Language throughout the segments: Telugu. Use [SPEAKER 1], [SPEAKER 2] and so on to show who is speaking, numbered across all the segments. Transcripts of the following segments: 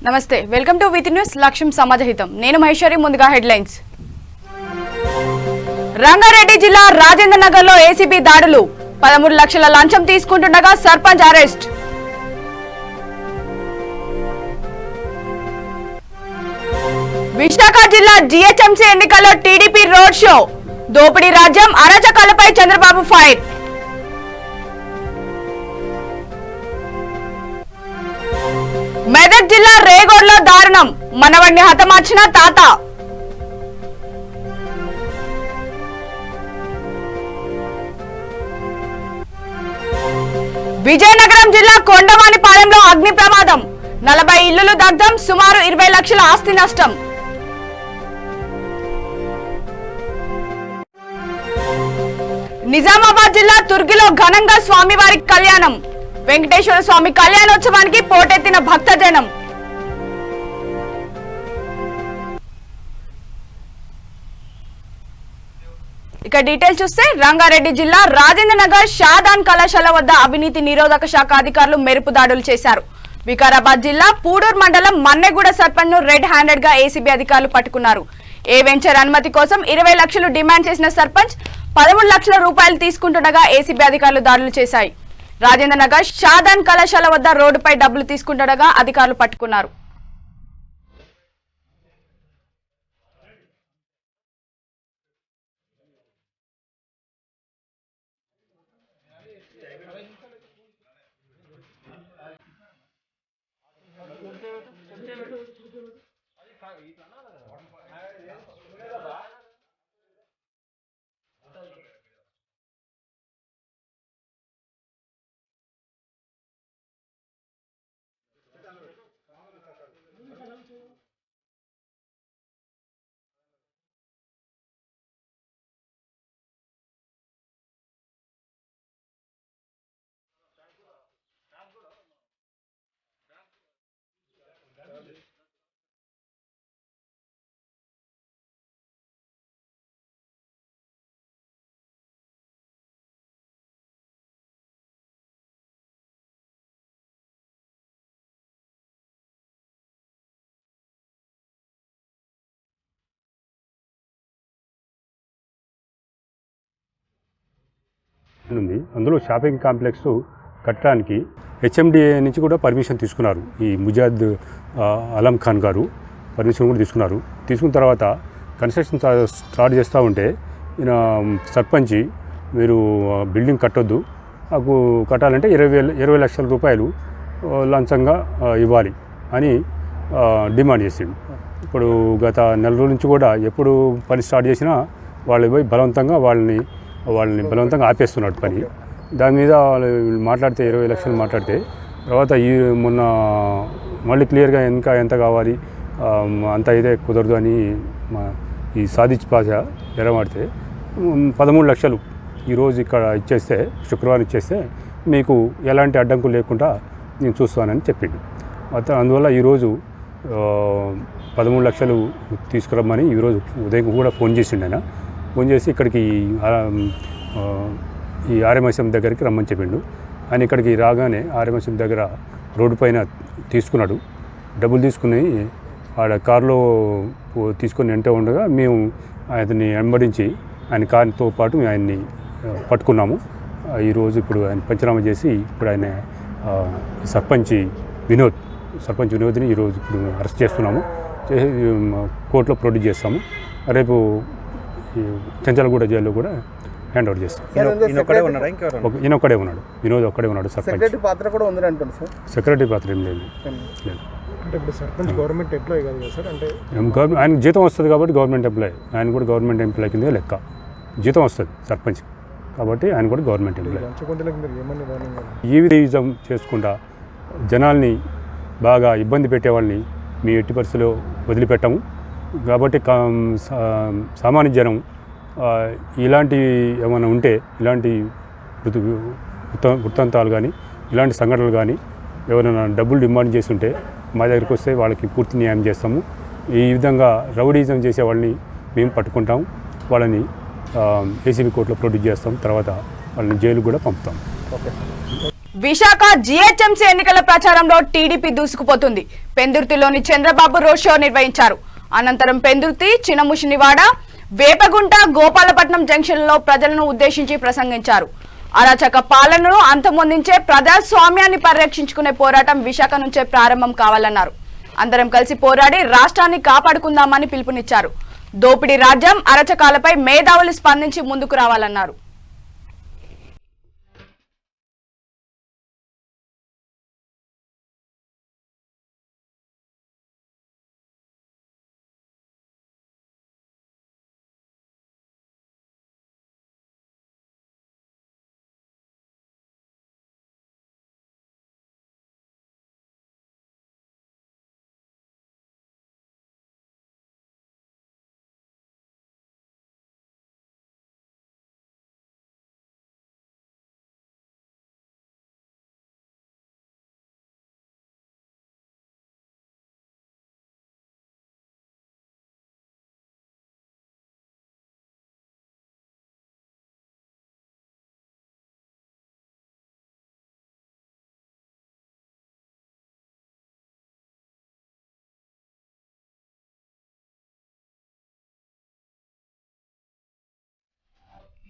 [SPEAKER 1] నమస్తే వెల్కమ్ టు విత్ న్యూస్ లక్ష్యం సమాజహితం నేను మహేశ్వరి ముందుగా హెడ్లైన్స్ రంగారెడ్డి జిల్లా రాజేంద్ర నగర్ లో ఏసీబీ దాడులు 13 లక్షల లంచం తీసుకుంటుండగా సర్పంచ్ అరెస్ట్ విశాఖ జిల్లా జీహెచ్ఎంసీ ఎన్నికల్లో టీడీపీ రోడ్ షో దోపిడీ రాజ్యం అరాచకాలపై చంద్రబాబు ఫైర్ మెదక్ జిల్లా రేగోడ్లో దారుణం మనవడిని హతమార్చిన తాత విజయనగరం జిల్లా కొండవానిపాలెంలో అగ్ని ప్రమాదం 40 ఇళ్లు దగ్ధం సుమారు 20 లక్షల ఆస్తి నష్టం నిజామాబాద్ జిల్లా తుర్గిలో ఘనంగా స్వామివారి కళ్యాణం వెంకటేశ్వర స్వామి కళ్యాణోత్సవానికి పోటెత్తిన భక్తజనం ఇక డీటెయిల్స్ చూస్తే రంగారెడ్డి జిల్లా రాజేంద్ర నగర్ షాదాన్ కళాశాల వద్ద అవినీతి నిరోధక శాఖ అధికారులు మెరుపు దాడులు చేశారు. వికారాబాద్ జిల్లా పూడూరు మండలం మన్నెగూడ సర్పంచ్ ను రెడ్ హ్యాండెడ్ గా ఏసీబీ అధికారులు పట్టుకున్నారు. ఏ వెంచర్ అనుమతి కోసం 20 లక్షలు డిమాండ్ చేసిన సర్పంచ్ 13 లక్షల రూపాయలు తీసుకుంటుండగా ఏసీబీ అధికారులు దాడులు చేశాయి. రాజేంద్ర నగర్ షాదాన్ కళాశాల వద్ద రోడ్డుపై డబ్బులు తీసుకుంటుండగా అధికారులు పట్టుకున్నారు.
[SPEAKER 2] ఉంది. అందులో షాపింగ్ కాంప్లెక్స్ కట్టడానికి హెచ్ఎండిఏ నుంచి కూడా పర్మిషన్ తీసుకున్నారు. ఈ ముజాద్ అలం ఖాన్ గారు పర్మిషన్ కూడా తీసుకున్నారు. తీసుకున్న తర్వాత కన్స్ట్రక్షన్ స్టార్ట్ చేస్తూ ఉంటే ఈయన సర్పంచ్ మీరు బిల్డింగ్ కట్టొద్దు, నాకు కట్టాలంటే 20 లక్షల రూపాయలు లంచంగా ఇవ్వాలి అని డిమాండ్ చేసిండు. ఇప్పుడు గత నెల రోజుల నుంచి కూడా ఎప్పుడు పని స్టార్ట్ చేసినా వాళ్ళు పోయి వాళ్ళని బలవంతంగా ఆపేస్తున్నాడు పని. దాని మీద వాళ్ళు మాట్లాడితే 20 లక్షలు మాట్లాడితే తర్వాత మొన్న మళ్ళీ క్లియర్గా ఎంత కావాలి అంత అయితే కుదరదు అని ఈ సాదిచ్ పాషా ఎరమాడితే 13 లక్షలు ఈరోజు ఇక్కడ ఇచ్చేస్తే శుక్రవారం ఇచ్చేస్తే మీకు ఎలాంటి అడ్డంకులు లేకుండా నేను చూస్తానని చెప్పిండు. అందువల్ల ఈరోజు 13 లక్షలు తీసుకురమ్మని ఈరోజు ఉదయం కూడా ఫోన్ చేసిండు. ఆయన ఫోన్ చేసి ఇక్కడికి ఈ ఆర్ఎంఎస్ఎం దగ్గరికి రమ్మని చెప్పిండు. ఆయన ఇక్కడికి రాగానే ఆర్ఎంఎస్ఎం దగ్గర రోడ్డు పైన తీసుకున్నాడు. డబ్బులు తీసుకుని ఆడ కారులో తీసుకొని వెంట ఉండగా మేము ఆయన్ని వెంబడించి ఆయన కారుతో పాటు ఆయన్ని పట్టుకున్నాము. ఈరోజు ఇప్పుడు ఆయన పంచనామా చేసి ఇప్పుడు ఆయన సర్పంచ్ వినోద్ని ఈరోజు ఇప్పుడు అరెస్ట్ చేస్తున్నాము. కోర్టులో ప్రొడ్యూస్ చేస్తాము. రేపు చెంచలగూడ జైల్లో కూడా హ్యాండ్ ఓవర్ చేస్తాం. ఈయన ఒక్కడే ఉన్నాడు, వినోద్ ఒక్కడే ఉన్నాడు.
[SPEAKER 3] సెక్రటరీ పాత్ర కూడా ఉంది అంటారు సార్.
[SPEAKER 2] సెక్రటరీ పాత్ర ఏం లేదు.
[SPEAKER 3] అంటే ఇప్పుడు సర్పంచ్ గవర్నమెంట్ ఎంప్లాయీ కాదు కదా సార్? అంటే
[SPEAKER 2] ఆయనకు జీతం వస్తుంది కాబట్టి గవర్నమెంట్ ఎంప్లాయీ. ఆయన కూడా గవర్నమెంట్ ఎంప్లాయీ కింద లెక్క. జీతం వస్తుంది సర్పంచ్ కాబట్టి ఆయన కూడా గవర్నమెంట్ ఎంప్లాయీ. ఈవిజం చేసుకుంటా జనాల్ని బాగా ఇబ్బంది పెట్టేవాళ్ళని మీ ఎట్టి పరిస్థితిలో వదిలిపెట్టము. కాబట్టి సామాన్య జనం ఇలాంటి ఏమైనా ఉంటే ఇలాంటి వృత్తాంతాలు కానీ ఇలాంటి సంఘటనలు కానీ ఎవరైనా డబ్బులు డిమాండ్ చేసి ఉంటే మా దగ్గరికి వస్తే వాళ్ళకి పూర్తి న్యాయం చేస్తాము. ఈ విధంగా రౌడీజం చేసే వాళ్ళని మేము పట్టుకుంటాం. వాళ్ళని ఏసీబీ కోర్టులో ప్రొడ్యూస్ చేస్తాం. తర్వాత వాళ్ళని జైలుకు కూడా పంపుతాం.
[SPEAKER 3] ఓకే.
[SPEAKER 1] విశాఖ జీహెచ్ఎంసీ ఎన్నికల ప్రచారంలో టీడీపీ దూసుకుపోతుంది. పెందుర్తిలోని చంద్రబాబు రోడ్ షో నిర్వహించారు. అనంతరం పెందుర్తి, చినముషినివాడ, వేపగుంట, గోపాలపట్నం జంక్షన్లలో ప్రజలను ఉద్దేశించి ప్రసంగించారు. అరాచక పాలనను అంతమొందించే ప్రజాస్వామ్యాన్ని పరిరక్షించుకునే పోరాటం విశాఖ నుంచే ప్రారంభం కావాలన్నారు. అందరం కలిసి పోరాడి రాష్ట్రాన్ని కాపాడుకుందామని పిలుపునిచ్చారు. దోపిడీ రాజ్యం, అరాచకాలపై మేధావులు స్పందించి ముందుకు రావాలన్నారు.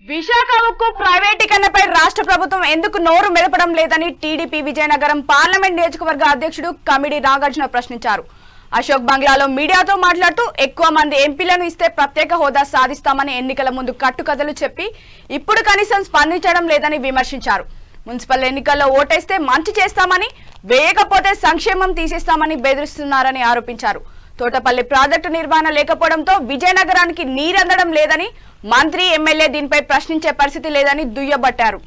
[SPEAKER 1] విశాఖ ఉక్కు ప్రైవేటీకరణపై రాష్ట్ర ప్రభుత్వం ఎందుకు నోరు మెదపడం లేదని టీడీపీ విజయనగరం పార్లమెంట్ నియోజకవర్గ అధ్యక్షుడు కమిడి నాగార్జున ప్రశ్నించారు. అశోక్ బంగ్లాలో మీడియాతో మాట్లాడుతూ ఎక్కువ మంది ఎంపీలను ఇస్తే ప్రత్యేక హోదా సాధిస్తామని ఎన్నికల ముందు కట్టుకథలు చెప్పి ఇప్పుడు కనీసం స్పందించడం లేదని విమర్శించారు. మున్సిపల్ ఎన్నికల్లో ఓటేస్తే మంచి చేస్తామని, వేయకపోతే సంక్షేమం తీసేస్తామని బెదిరిస్తున్నారని ఆరోపించారు. తోటపల్లి ప్రాజెక్టు నిర్వహణ లేకపోవడంతో విజయనగరానికి నీరందడం లేదని, మంత్రి, ఎమ్మెల్యే దీనిపై ప్రశ్నించే పరిస్థితి లేదని దుయ్యబట్టారు.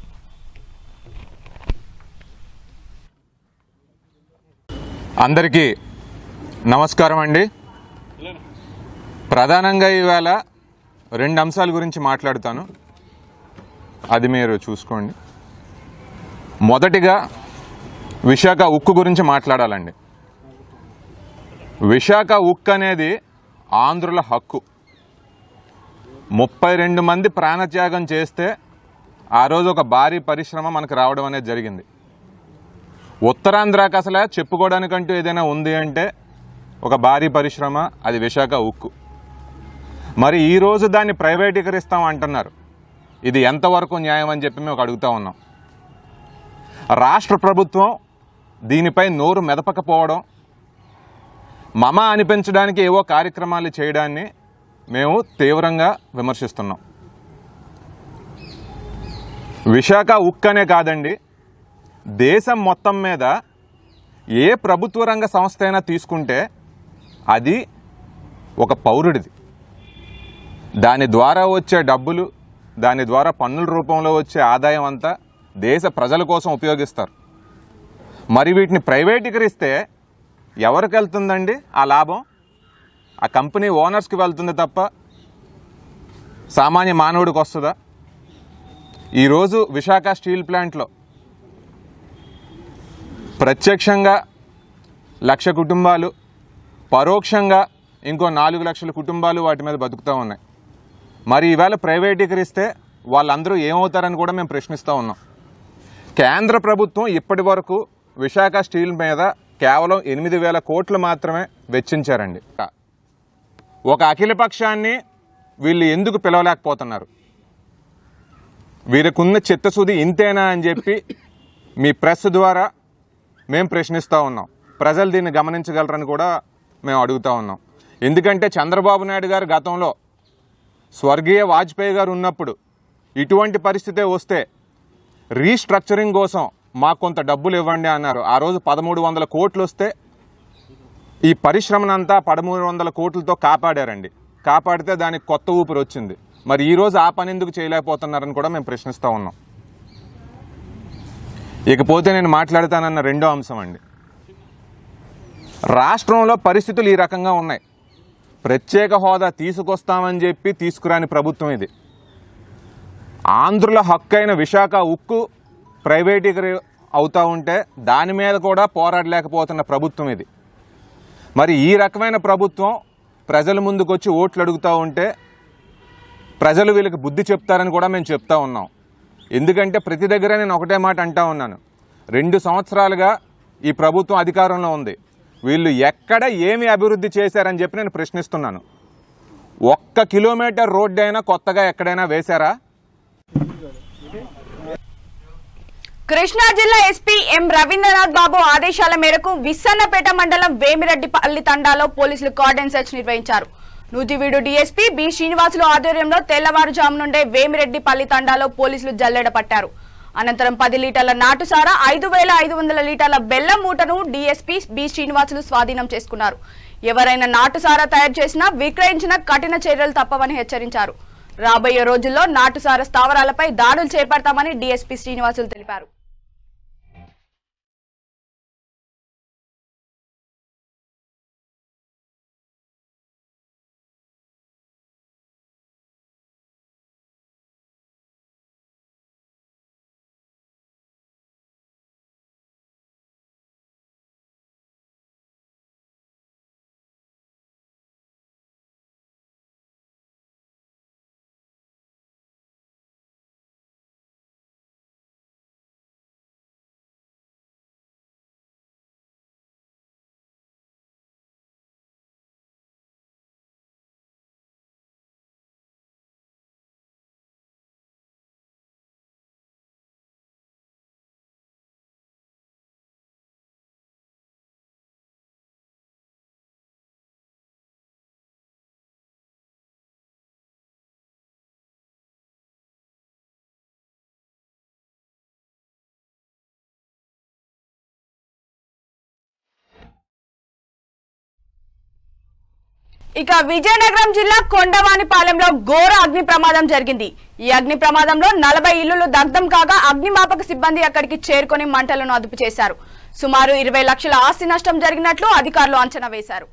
[SPEAKER 4] అందరికీ నమస్కారం అండి. ప్రధానంగా ఈవేళ 2 అంశాల గురించి మాట్లాడుతాను, అది మీరు చూసుకోండి. మొదటిగా విశాఖ ఉక్కు గురించి మాట్లాడాలండి. విశాఖ ఉక్కు అనేది ఆంధ్రుల హక్కు. 32 మంది ప్రాణత్యాగం చేస్తే ఆ రోజు ఒక భారీ పరిశ్రమ మనకు రావడం అనేది జరిగింది. ఉత్తరాంధ్రకి అసలు చెప్పుకోవడానికంటూ ఏదైనా ఉంది అంటే ఒక భారీ పరిశ్రమ, అది విశాఖ ఉక్కు. మరి ఈరోజు దాన్ని ప్రైవేటీకరిస్తాం అంటున్నారు. ఇది ఎంతవరకు న్యాయం అని చెప్పి మేము అడుగుతూ ఉన్నాం. రాష్ట్ర ప్రభుత్వం దీనిపై నోరు మెదపకపోవడం, మమ అనిపించడానికి ఏవో కార్యక్రమాలు చేయడాన్ని మేము తీవ్రంగా విమర్శిస్తున్నాం. విశాఖ ఉక్కనే కాదండి, దేశం మొత్తం మీద ఏ ప్రభుత్వ రంగ సంస్థ అయినా తీసుకుంటే అది ఒక పౌరుడిది. దాని ద్వారా వచ్చే డబ్బులు, దాని ద్వారా పన్నుల రూపంలో వచ్చే ఆదాయం అంతా దేశ ప్రజల కోసం ఉపయోగిస్తారు. మరి వీటిని ప్రైవేటీకరిస్తే ఎవరికి వెళ్తుందండి ఆ లాభం? ఆ కంపెనీ ఓనర్స్కి వెళ్తుంది తప్ప సామాన్య మానవుడికి వస్తుందా? ఈరోజు విశాఖ స్టీల్ ప్లాంట్లో ప్రత్యక్షంగా 1,00,000 కుటుంబాలు, పరోక్షంగా ఇంకో 4 లక్షల కుటుంబాలు వాటి మీద బతుకుతూ ఉన్నాయి. మరి ఈవేళ ప్రైవేటీకరిస్తే వాళ్ళందరూ ఏమవుతారని కూడా మేము ప్రశ్నిస్తూ ఉన్నాం. కేంద్ర ప్రభుత్వం ఇప్పటి వరకు విశాఖ స్టీల్ మీద కేవలం 8,000 కోట్లు మాత్రమే వెచ్చించారండి. ఒక అఖిలపక్షాన్ని వీళ్ళు ఎందుకు పిలవలేకపోతున్నారు? వీరికున్న చిత్తశుద్ధి ఇంతేనా అని చెప్పి మీ ప్రెస్ ద్వారా మేము ప్రశ్నిస్తూ ఉన్నాం. ప్రజలు దీన్ని గమనించగలరని కూడా మేము అడుగుతూ ఉన్నాం. ఎందుకంటే చంద్రబాబు నాయుడు గారు గతంలో స్వర్గీయ వాజ్పేయి గారు ఉన్నప్పుడు ఇటువంటి పరిస్థితే వస్తే రీస్ట్రక్చరింగ్ కోసం మాకు కొంత డబ్బులు ఇవ్వండి అన్నారు. ఆ రోజు 1,300 కోట్లు వస్తే ఈ పరిశ్రమనంతా 1,300 కోట్లతో కాపాడారండి. కాపాడితే దానికి కొత్త ఊపిరి వచ్చింది. మరి ఈరోజు ఆ పని ఎందుకు చేయలేకపోతున్నారని కూడా మేము ప్రశ్నిస్తూ ఉన్నాం. ఇకపోతే నేను మాట్లాడతానన్న 2వ అంశం అండి, రాష్ట్రంలో పరిస్థితులు ఈ రకంగా ఉన్నాయి. ప్రత్యేక హోదా తీసుకొస్తామని చెప్పి తీసుకురాని ప్రభుత్వం ఇది. ఆంధ్రుల హక్కైన విశాఖ ఉక్కు ప్రైవేటీకరణ అవుతూ ఉంటే దాని మీద కూడా పోరాడలేకపోతున్న ప్రభుత్వం ఇది. మరి ఈ రకమైన ప్రభుత్వం ప్రజల ముందుకు వచ్చి ఓట్లు అడుగుతూ ఉంటే ప్రజలు వీళ్ళకి బుద్ధి చెప్తారని కూడా మేము చెప్తా ఉన్నాం. ఎందుకంటే ప్రతి దగ్గర నేను ఒకటే మాట అంటా ఉన్నాను, 2 సంవత్సరాలుగా ఈ ప్రభుత్వం అధికారంలో ఉంది. వీళ్ళు ఎక్కడ ఏమి అభివృద్ధి చేశారని చెప్పి నేను ప్రశ్నిస్తున్నాను. 1 కిలోమీటర్ రోడ్డు అయినా కొత్తగా ఎక్కడైనా వేశారా?
[SPEAKER 1] కృష్ణా జిల్లా ఎస్పీ ఎం రవీంద్రనాథ్ బాబు ఆదేశాల మేరకు విస్సన్నపేట మండలం వేమిరెడ్డిపల్లి తండాలో పోలీసులు కార్డన్ సెర్చ్ నిర్వహించారు. నూజివీడు డీఎస్పీ బి శ్రీనివాసులు ఆధ్వర్యంలో తెల్లవారుజాము నుండే వేమిరెడ్డిపల్లి తండాలో పోలీసులు జల్లెడ పట్టారు. అనంతరం 10 లీటర్ల నాటుసారా 5500 లీటర్ల బెల్లం మూటను డీఎస్పీ బి శ్రీనివాసులు స్వాధీనం చేసుకున్నారు. ఎవరైనా నాటుసారా తయారు చేసినా విక్రయించినా కఠిన చర్యలు తప్పవని హెచ్చరించారు. రాబోయే రోజుల్లో నాటుసారా స్థావరాలపై దాడులు చేపడతామని డీఎస్పీ శ్రీనివాసులు తెలిపారు. ఇక విజయనగరం జిల్లా కొండవానిపాలెంలో ఘోర అగ్ని ప్రమాదం జరిగింది. ఈ అగ్ని ప్రమాదంలో 40 ఇళ్లు దగ్ధం కాగా అగ్నిమాపక సిబ్బంది అక్కడికి చేరుకొని మంటలను అదుపు చేశారు. సుమారు 20 లక్షల ఆస్తి నష్టం జరిగినట్లు అధికారులు అంచనా వేశారు.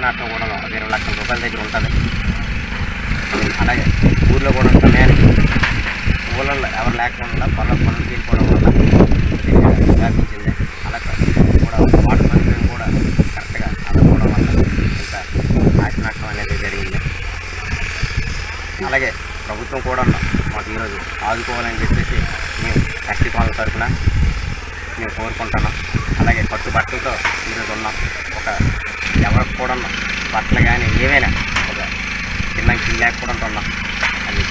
[SPEAKER 5] నష్టం కూడా 20 లక్షల రూపాయల దగ్గర ఉంటుంది. అలాగే ఊళ్ళో కూడా సమయానికి ఊళ్ళలో ఎవరు లేకుండా పనులు తీసుకోవడం వల్ల వ్యాపించింది. అలా కూడా వాటర్ సౌకర్యం కూడా కరెక్ట్గా అందుకోవడం వల్ల ఇంకా ఆస్తి నష్టం అనేది జరిగింది. అలాగే ప్రభుత్వం కూడా మాకు ఈరోజు ఆదుకోవాలని చెప్పేసి మేము ఎస్టీ కాలనీ తరఫున మేము కోరుకుంటున్నాం. అలాగే కట్టుబట్టలతో ఈరోజు ఉన్నాం. ఒక ఎవరికి కూడా బట్టలు కానీ ఏవైనా ఒక చిన్న కింద లేకపోవడం ఉన్నాం. అది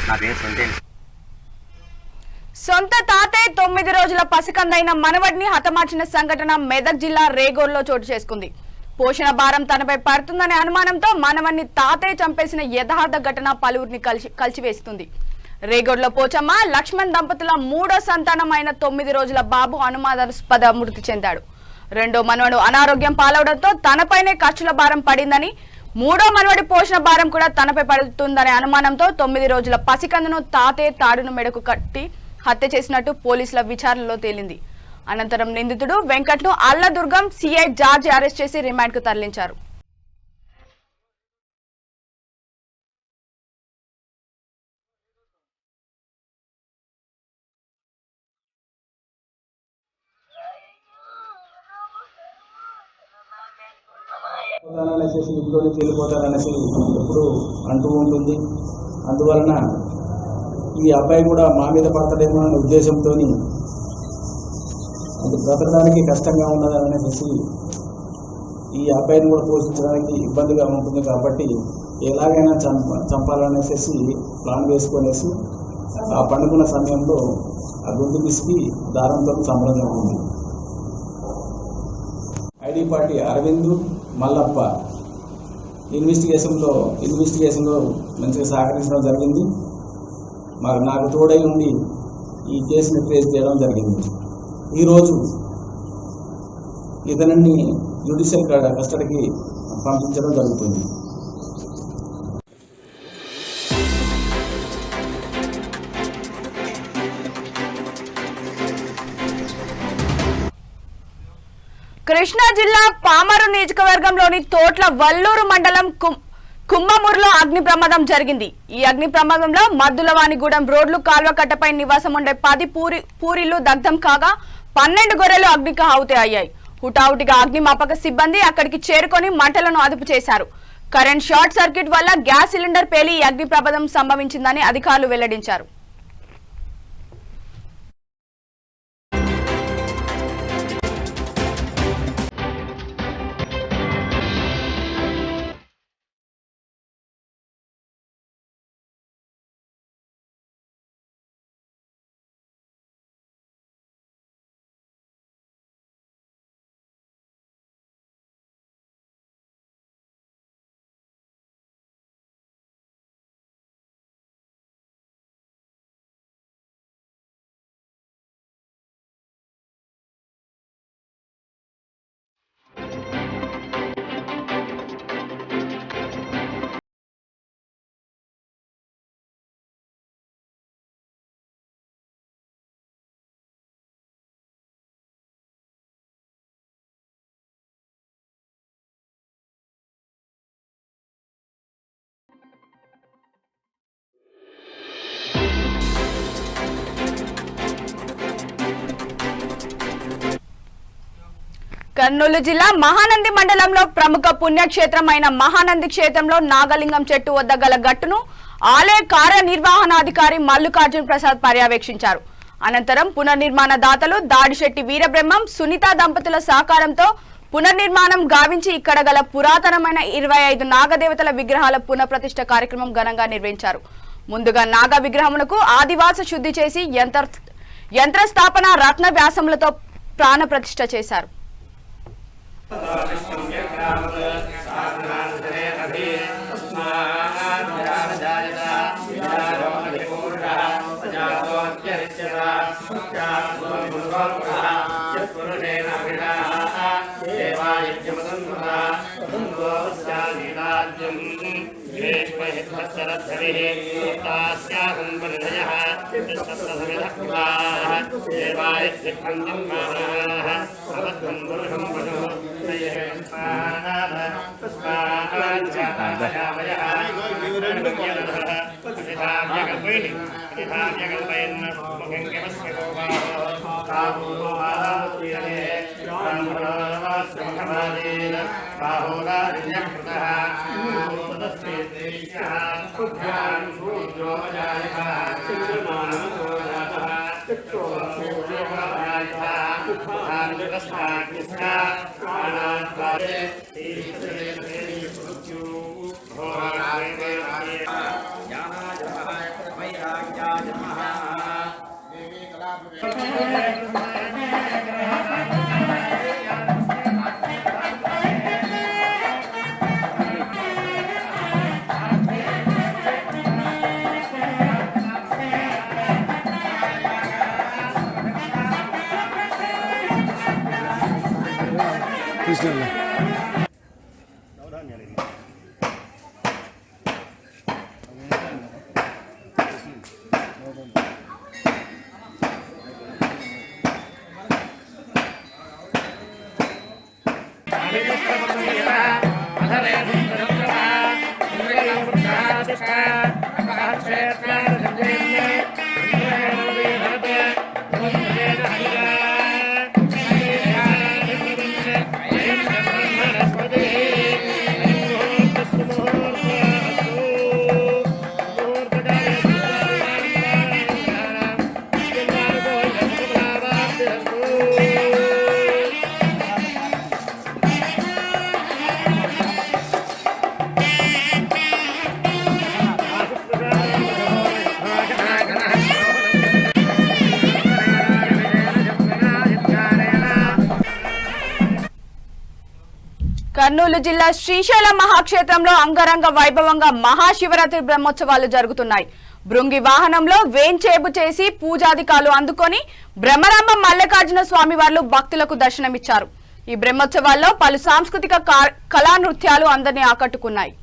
[SPEAKER 5] నా పేరు సొంతేని.
[SPEAKER 1] సొంత తాతే 9 రోజుల పసికందైన మనవడిని హతమార్చిన సంఘటన మెదక్ జిల్లా రేగోర్లో చోటు చేసుకుంది. పోషణ భారం తనపై పడుతుందనే అనుమానంతో మనవడిని తాతే చంపేసిన యథార్థ ఘటన పలువురిని కలిచివేస్తుంది. రేగోడ్లో పోచమ్మ లక్ష్మణ్ దంపతుల 3వ సంతానం అయిన 9 రోజుల బాబు అనుమానాస్పద మృతి చెందాడు. 2వ మనవడు అనారోగ్యం పాలవడంతో తనపైనే ఖర్చుల భారం పడిందని, 3వ మనవడి పోషణ భారం కూడా తనపై పడుతుందనే అనుమానంతో 9 రోజుల పసికందును తాతే తాడును మెడకు కట్టి హత్య చేసినట్టు పోలీసుల విచారణలో తేలింది. అనంతరం నిందితుడు వెంకట్ను అల్లదుర్గం సిఐ జార్జ్ అరెస్ట్ చేసి రిమాండ్కు తరలించారు.
[SPEAKER 6] అనేసి ఇంట్లో నుంచి వెళ్ళిపోతారనేసి ఎప్పుడు అంటూ ఉంటుంది. అందువలన ఈ అబ్బాయి కూడా మా మీద పడతాడేమో అనే ఉద్దేశంతో అది బ్రతకడానికి కష్టంగా ఉన్నదనేసి ఈ అబ్బాయిని కూడా పోషించడానికి ఇబ్బందిగా ఉంటుంది. కాబట్టి ఎలాగైనా చంపాలనేసి ప్లాన్ వేసుకొనేసి ఆ పండుకున్న సమయంలో ఆ గుండు పిసికి దారంతో చంపడం జరిగింది. ఐడి పార్టీ అరవింద్ మల్లప్ప ఇన్వెస్టిగేషన్లో మంచిగా సహకరించడం జరిగింది. మరి నాకు తోడై ఉండి ఈ కేసుని ట్రేస్ చేయడం జరిగింది. ఈరోజు ఇతనిని జ్యుడిషియల్ కస్టడీకి పంపించడం జరుగుతుంది.
[SPEAKER 1] కృష్ణా జిల్లా పామరు నియోజకవర్గంలోని తోట్ల వల్లూరు మండలం కుమ్మమూరులో అగ్ని ప్రమాదం జరిగింది. ఈ అగ్ని ప్రమాదంలో మద్దులవానిగూడెం రోడ్లు కాల్వకట్టపై నివాసం ఉండే 10 పూరిళ్లు దగ్ధం కాగా 12 గొర్రెలు అగ్నికి ఆహుతి అయ్యాయి. హుటాహుటిగా అగ్నిమాపక సిబ్బంది అక్కడికి చేరుకొని మంటలను అదుపు చేశారు. కరెంట్ షార్ట్ సర్క్యూట్ వల్ల గ్యాస్ సిలిండర్ పేలి ఈ అగ్ని ప్రమాదం సంభవించిందని అధికారులు వెల్లడించారు. కర్నూలు జిల్లా మహానంది మండలంలో ప్రముఖ పుణ్యక్షేత్రమైన మహానంది క్షేత్రంలో నాగలింగం చెట్టు వద్ద గల గట్టును ఆలయ కార్యనిర్వహణాధికారి మల్లికార్జున ప్రసాద్ పర్యవేక్షించారు. అనంతరం పునర్నిర్మాణ దాతలు దాడిశెట్టి వీరబ్రహ్మం సునీత దంపతుల సహకారంతో పునర్నిర్మాణం గావించి ఇక్కడ గల పురాతనమైన 25 నాగదేవతల విగ్రహాల పునఃప్రతిష్ఠ కార్యక్రమం ఘనంగా నిర్వహించారు. ముందుగా నాగ విగ్రహమునకు ఆదివాస శుద్ధి చేసి యంత్రస్థాపన రత్న వ్యాసములతో ప్రాణ ప్రతిష్ఠ చేశారు. కర్నూలు జిల్లా శ్రీశైలం మహాక్షేత్రంలో అంగరంగ వైభవంగా మహాశివరాత్రి బ్రహ్మోత్సవాలు జరుగుతున్నాయి. భృంగి వాహనంలో వేంచేబు చేసి పూజాధికాలు అందుకొని బ్రహ్మరాంబ మల్లికార్జున స్వామి వార్లు భక్తులకు దర్శనమిచ్చారు. ఈ బ్రహ్మోత్సవాల్లో పలు సాంస్కృతిక కళా నృత్యాలు అందరినీ ఆకట్టుకున్నాయి.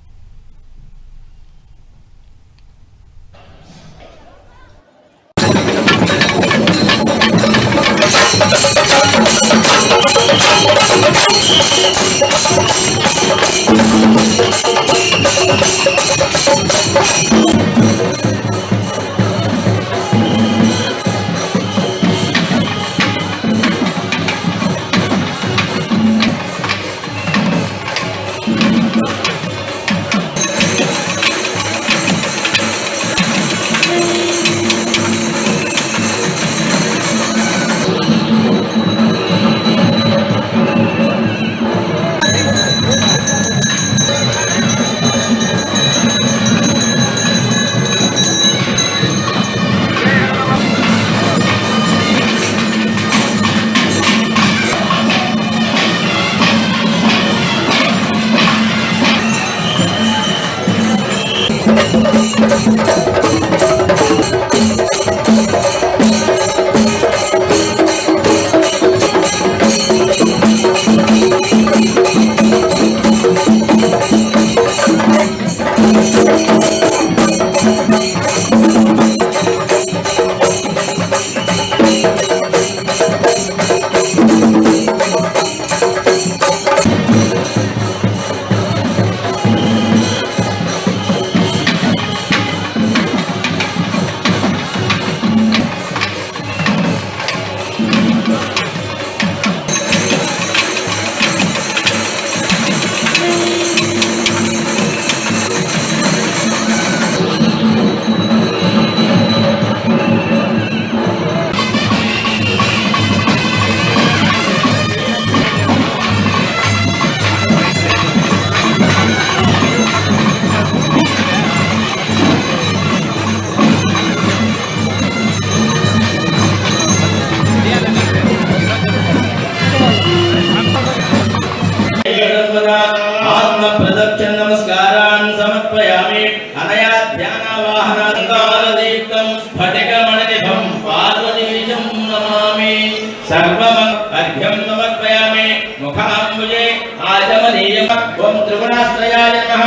[SPEAKER 7] ओम त्रिगुणाश्रयाय नमः,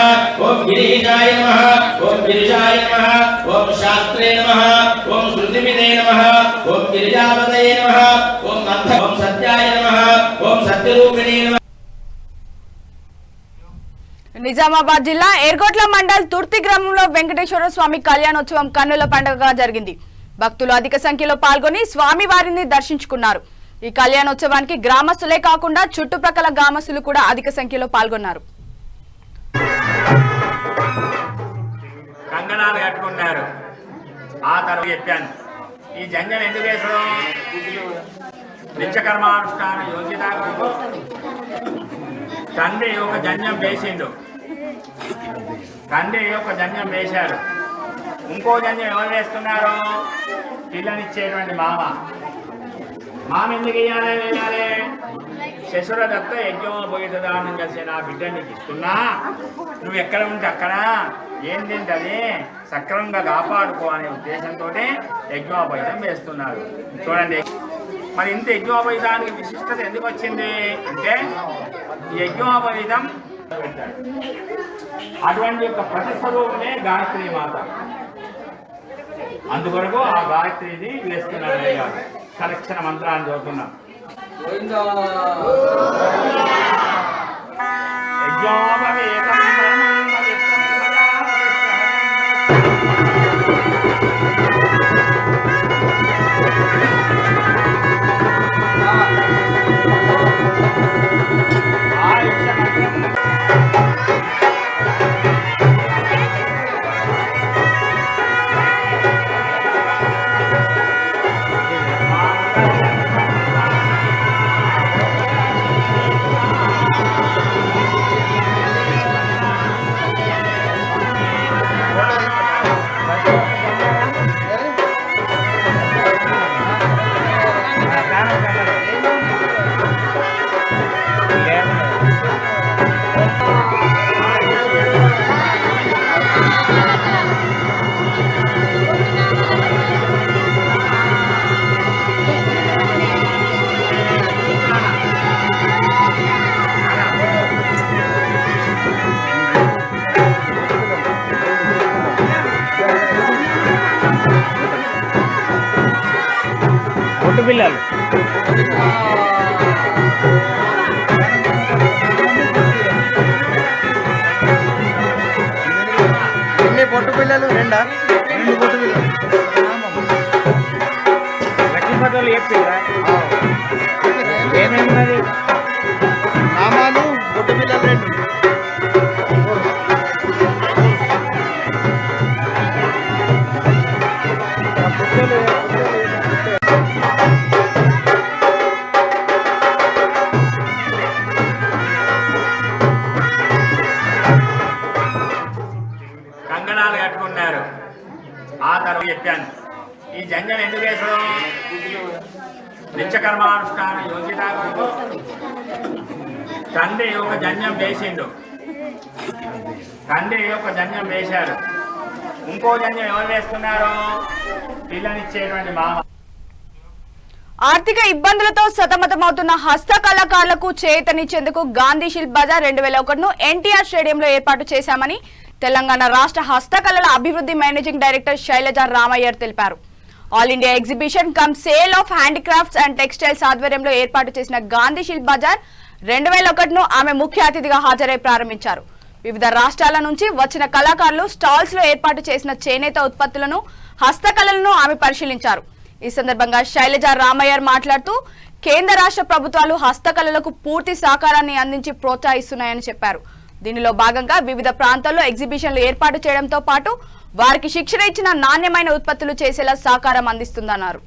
[SPEAKER 7] ओम गिरीशाय नमः, ओम गिरिशाय नमः, ओम शास्त्रे नमः, ओम श्रुतिविदे नमः, ओम गिरिजापतये नमः, ओम अंध ओम सत्याय नमः, ओम सत्यरूपिणे नमः.
[SPEAKER 1] నిజామాబాద్ జిల్లా ఎర్గోట్ల మండల్ తుర్తి గ్రామంలో వెంకటేశ్వర స్వామి కళ్యాణోత్సవం కన్నుల పండుగగా జరిగింది. భక్తులు అధిక సంఖ్యలో పాల్గొని స్వామి వారిని దర్శించుకున్నారు. ఈ కళ్యాణోత్సవానికి గ్రామస్తులే కాకుండా చుట్టుప్రక్కల గ్రామస్తులు కూడా అధిక సంఖ్యలో పాల్గొన్నారు.
[SPEAKER 8] కంగనాలు కట్టుకున్నారు. ఆ తర్వాత చెప్పాను ఈ జంజం ఎందుకు వేసడం నిత్యకర్మానుష్ఠాన యోగ్యత తండ్రి ఒక జంజం వేసిండు. తండ్రి ఒక జంజం వేశారు. ఇంకో జంజం ఎవరు వేస్తున్నారు? పిల్లనిచ్చేటువంటి మామ. మామ ఎందుకు వేయాలి? శశురదత్త యజ్ఞోపయుధానం కలిసి నా బిడ్డ నీకు ఇస్తున్నా, నువ్వు ఎక్కడ ఉంటే అక్కడ ఏం తింటది సక్రమంగా కాపాడుకో అనే ఉద్దేశంతో యజ్ఞోపయుధం వేస్తున్నారు. చూడండి, మరి ఇంత యజ్ఞోపయుధానికి విశిష్టత ఎందుకు వచ్చింది అంటే యజ్ఞోపయుధం అటువంటి యొక్క ప్రతిస్వరూపమే గాయత్రి మాత. అందుకొరకు ఆ గాయత్రిని వేస్తున్నారు. కలెక్షణ మంత్రాన్ని చదువుతున్నాం. పిల్లలు
[SPEAKER 3] ఎన్ని పొట్టు పిల్లలు? రెండు పొట్టు పిల్లలు.
[SPEAKER 8] లక్కీ ఫోటోలు చెప్పిరా ఏమేమున్నది?
[SPEAKER 3] నామాలు పొట్టు పిల్లలు రెండు.
[SPEAKER 8] కంగణాలు కట్టుకున్నారు. ఆ తర్వాత చెప్పాను ఈ జంజం ఎందుకు వేసడం? నిత్యకర్మానుష్ఠాన యోగ్యత కొరకు తండ్రి ఒక జంజం వేసిండు. తండ్రి ఒక జంజం వేశారు. ఇంకో జంజం ఎవరు వేస్తున్నారు? పిల్లనిచ్చేటువంటి మామ.
[SPEAKER 1] ఆర్థిక ఇబ్బందులతో సతమతమవుతున్న హస్త కళాకారులకు చేతనిచ్చేందుకు గాంధీ శిల్ప్ బజార్ 2001ను ఎన్టీఆర్ స్టేడియంలో ఏర్పాటు చేశామని తెలంగాణ రాష్ట్ర హస్తకళల అభివృద్ధి మేనేజింగ్ డైరెక్టర్ శైలజ రామయ్యర్ తెలిపారు. All India exhibition come sale of handicrafts and textiles ఆధ్వర్యంలో ఏర్పాటు చేసిన గాంధీ శిల్ప్ బజార్ 2001ను ఆమె ముఖ్య అతిథిగా హాజరై ప్రారంభించారు. వివిధ రాష్ట్రాల నుంచి వచ్చిన కళాకారులు స్టాల్స్ లో ఏర్పాటు చేసిన చేనేత ఉత్పత్తులను, హస్తకళలను ఆమె పరిశీలించారు. ఈ సందర్భంగా శైలజ రామయ్యర్ మాట్లాడుతూ కేంద్ర రాష్ట్ర ప్రభుత్వాలు హస్తకళలకు పూర్తి సహకారాన్ని అందించి ప్రోత్సహిస్తున్నాయని చెప్పారు. దీనిలో భాగంగా వివిధ ప్రాంతాల్లో ఎగ్జిబిషన్లు ఏర్పాటు చేయడంతో పాటు వారికి శిక్షణ ఇచ్చిన నాణ్యమైన ఉత్పత్తులు చేసేలా సహకారం అందిస్తుందన్నారు.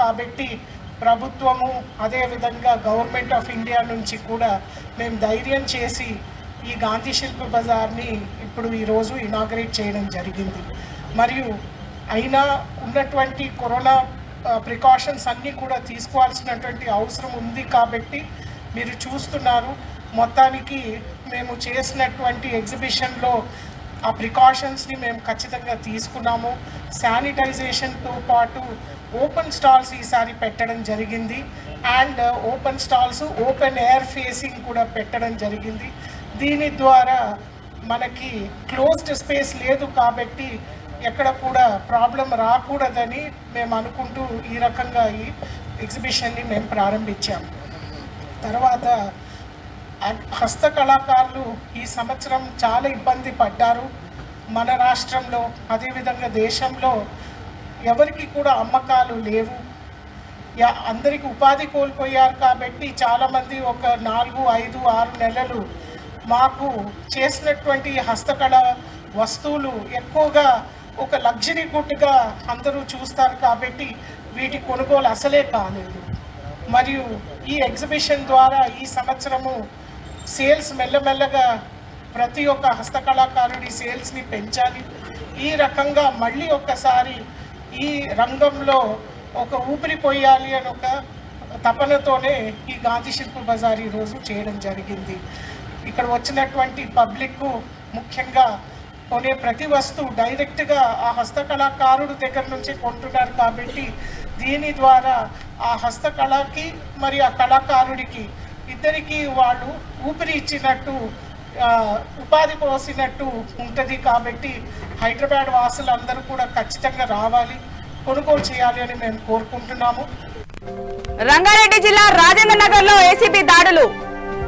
[SPEAKER 9] కాబట్టి ప్రభుత్వము అదేవిధంగా గవర్నమెంట్ ఆఫ్ ఇండియా నుంచి కూడా మేము ధైర్యం చేసి ఈ గాంధీ శిల్ప బజార్ని ఇప్పుడు ఈరోజు ఇనాగ్రేట్ చేయడం జరిగింది. మరియు అయినా ఉన్నటువంటి కరోనా ప్రికాషన్స్ అన్నీ కూడా తీసుకోవాల్సినటువంటి అవసరం ఉంది కాబట్టి మీరు చూస్తున్నారు. మొత్తానికి మేము చేసినటువంటి ఎగ్జిబిషన్లో ఆ ప్రికాషన్స్ని మేము ఖచ్చితంగా తీసుకున్నాము. శానిటైజేషన్తో పాటు ఓపెన్ స్టాల్స్ ఈసారి పెట్టడం జరిగింది. And open stalls open air facing కూడా పెట్టడం జరిగింది. దీని ద్వారా మనకి క్లోజ్డ్ స్పేస్ లేదు కాబట్టి ఎక్కడ కూడా ప్రాబ్లం రాకూడదని మేము అనుకుంటూ ఈ రకంగా ఈ ఎగ్జిబిషన్ని మేము ప్రారంభించాము. తర్వాత హస్తకళాకారులు ఈ సంవత్సరం చాలా ఇబ్బంది పడ్డారు. మన రాష్ట్రంలో అదేవిధంగా దేశంలో ఎవరికి కూడా అమ్మకాలు లేవు. అందరికి ఉపాధి కోల్పోయారు కాబట్టి చాలామంది ఒక 4, 5, 6 నెలలు మాకు చేసినటువంటి హస్తకళ వస్తువులు ఎక్కువగా ఒక లగ్జరీ గుడ్గా అందరూ చూస్తారు కాబట్టి వీటి కొనుగోలు అసలే కాలేదు. మరియు ఈ ఎగ్జిబిషన్ ద్వారా ఈ సంవత్సరము సేల్స్ మెల్లమెల్లగా ప్రతి ఒక్క హస్తకళాకారుడి సేల్స్ని పెంచాలి. ఈ రకంగా మళ్ళీ ఒక్కసారి ఈ రంగంలో ఒక ఊపిరి పోయాలి అని ఒక తపనతోనే ఈ గాంధీ శిల్ప బజార్ ఈరోజు చేయడం జరిగింది. ఇక్కడ వచ్చినటువంటి పబ్లిక్ ముఖ్యంగా కొనే ప్రతి వస్తువు డైరెక్ట్గా ఆ హస్తకళాకారుడు దగ్గర నుంచి కొంటున్నారు కాబట్టి దీని ద్వారా ఆ హస్తకళకి మరి ఆ కళాకారుడికి ఇద్దరికి వాళ్ళు ఊపిరి ఇచ్చినట్టు ఉపాధి పోసినట్టు ఉంటుంది. కాబట్టి హైదరాబాద్ వాసులందరూ కూడా ఖచ్చితంగా రావాలి, కొనుగోలు చేయాలి అని మేము కోరుకుంటున్నాము.
[SPEAKER 1] రంగారెడ్డి జిల్లా రాజేంద్ర నగర్ లో ఏసీబీ దాడులు.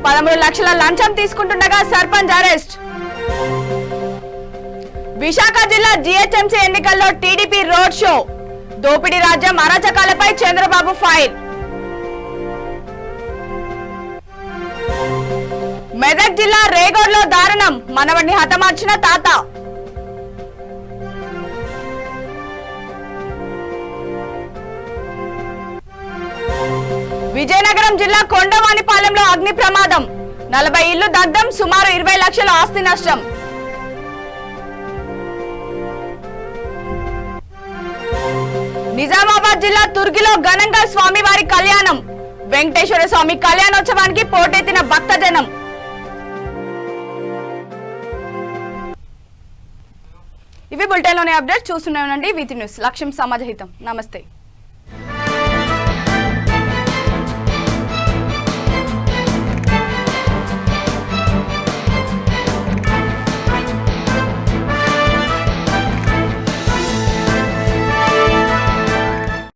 [SPEAKER 1] 13 లక్షల లంచం తీసుకుంటుండగా సర్పంచ్ అరెస్ట్. విశాఖ జిల్లా జీహెచ్ఎంసీ ఎన్నికల్లో టీడీపీ రోడ్ షో. దోపిడీ రాజ్యం అరాచకాలపై చంద్రబాబు ఫైర్. మెదక్ జిల్లా రేగోడ్లో దారుణం, మనవడిని హతమార్చిన తాత. విజయనగరం జిల్లా కొండవానిపాలెంలో అగ్ని ప్రమాదం, 40 ఇళ్లు దగ్ధం, సుమారు 20 లక్షల ఆస్తి నష్టం. నిజామాబాద్ జిల్లా తుర్గిలో ఘనంగా స్వామివారి కళ్యాణం, వెంకటేశ్వర స్వామి కళ్యాణోత్సవానికి పోటెత్తిన భక్తజనం. ఇవి బులెటిన్లోని అప్డేట్. చూస్తూనే ఉండండి వీతి న్యూస్. లక్ష్యం సమాజహితం. నమస్తే.